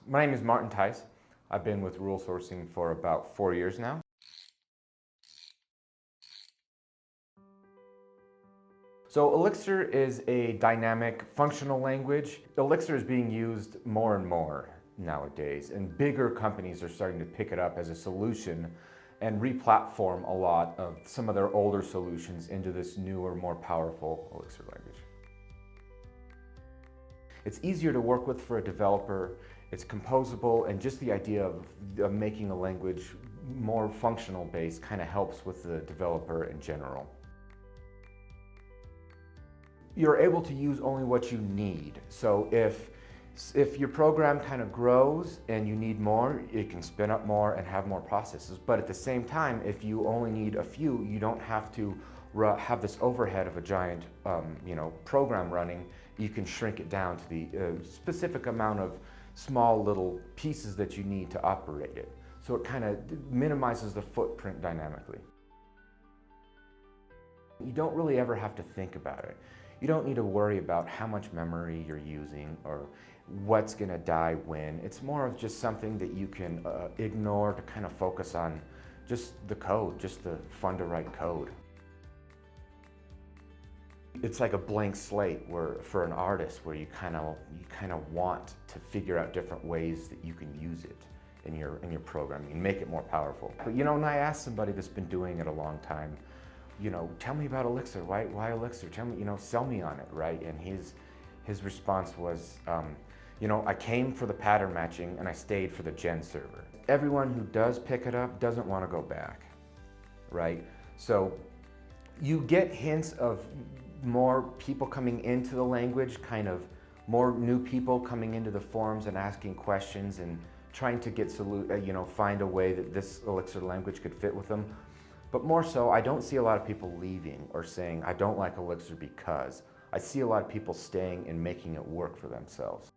My name is Martin Tice. I've been with Rule Sourcing for about 4 years now. So Elixir is a dynamic functional language. Elixir is being used more and more nowadays, and bigger companies are starting to pick it up as a solution and re-platform a lot of some of their older solutions into this newer, more powerful Elixir language. It's easier to work with for a developer, it's composable, and just the idea of making a language more functional based kind of helps with the developer in general. You're able to use only what you need. So if your program kind of grows and you need more, it can spin up more and have more processes. But at the same time, if you only need a few, you don't have to have this overhead of a giant program running. You can shrink it down to the specific amount of small little pieces that you need to operate it. So it kind of minimizes the footprint dynamically. You don't really ever have to think about it. You don't need to worry about how much memory you're using or what's going to die when. It's more of just something that you can ignore to kind of focus on just the code, just the fun to write code. It's like a blank slate for an artist where you kind of want to figure out different ways that you can use it in your programming and make it more powerful. But when I ask somebody that's been doing it a long time, tell me about Elixir. Why Elixir? Tell me, sell me on it, right? And his response was, I came for the pattern matching and I stayed for the gen server. Everyone who does pick it up doesn't want to go back, right? So you get hints of more people coming into the language, kind of more new people coming into the forums and asking questions and trying to get find a way that this Elixir language could fit with them. But more so, I don't see a lot of people leaving or saying, I don't like Elixir because. I see a lot of people staying and making it work for themselves.